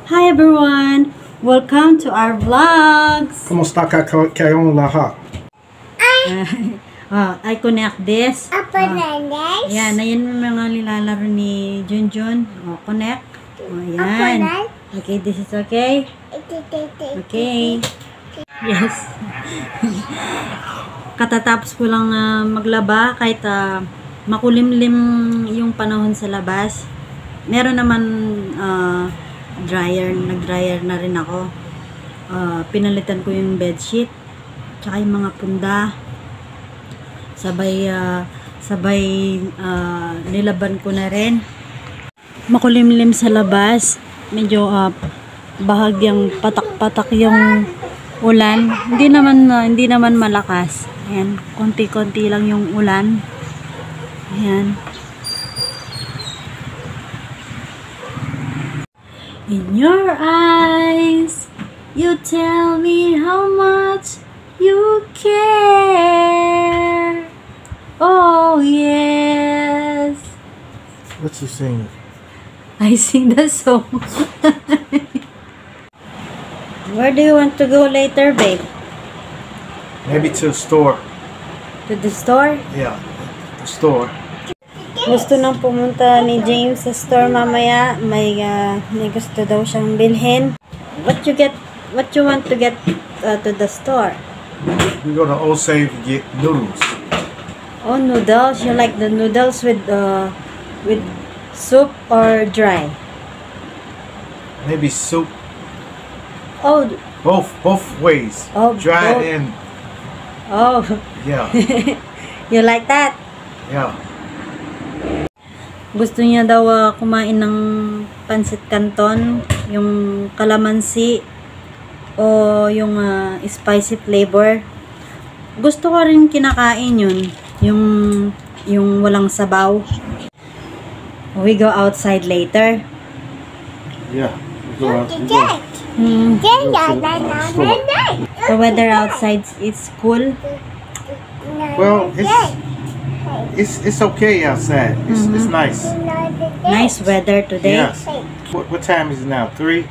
Hi everyone! Welcome to our vlogs! Kumusta ka kayong lahat? I connect this. Yan, ayan yung mga nilalaro ni Junjun. Connect. Yan. Okay, this is okay? Okay. Yes. Katatapos ko lang maglaba kahit makulimlim yung panahon sa labas. Meron naman nag-dryer na rin ako. Pinalitan ko yung bedsheet tsaka yung mga punda. Sabay nilaban ko na rin. Makulimlim sa labas. Medyo bahagyang patak-patak yung ulan. Hindi naman malakas. Ayan, konti-konti lang yung ulan. Ayan. In your eyes, you tell me how much you care. Oh yes. What's you singing? I sing the song. Where do you want to go later, babe? Maybe to the store. To the store? Yeah, the store. Gusto nang pumunta ni James sa store mamaya. May gusto daw siyang bilhin. What you want to get to the store? We go to Old Save to get noodles. Oh, noodles. You like the noodles with soup or dry? Maybe soup. Oh, Both ways. Oh, dry both. and oh. yeah. You like that? Yeah. Gusto niya daw kumain ng pancit canton, yung calamansi o yung spicy flavor. Gusto ko rin kinakain yun, yung walang sabaw. We go outside later. Yeah. We go out. The weather outside is cool. Well, it's okay outside. It's nice. Nice weather today. Yes. What time is it now? 3?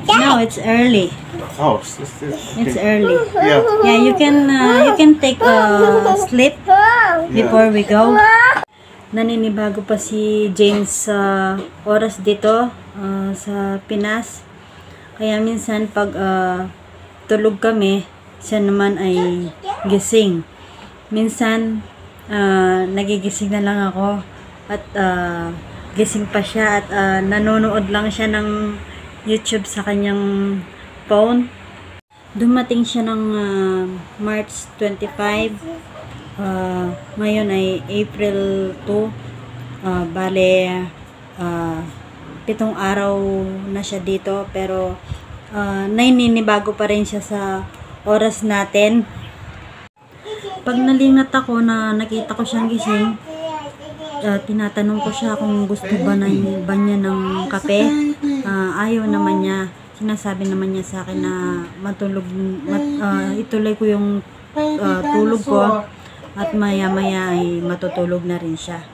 No, it's early. Oh, It's early. Yeah. Yeah, you can take a sleep before we go. Naninibago pa si James sa oras dito sa Pinas. Kaya minsan pag tulog kami, siya naman ay gising. Minsan nagigising na lang ako at gising pa siya at nanonood lang siya ng YouTube sa kanyang phone. Dumating siya ng March 25. Ngayon ay April 2. Bale 7 araw na siya dito, pero naninibago pa rin siya sa oras natin. Pag nalingat ako na nakita ko siyang gising, tinatanong ko siya kung gusto ba niya ng kape. Ayaw naman niya. Sinasabi naman niya sa akin na ituloy ko yung tulog ko at maya-maya ay matutulog na rin siya.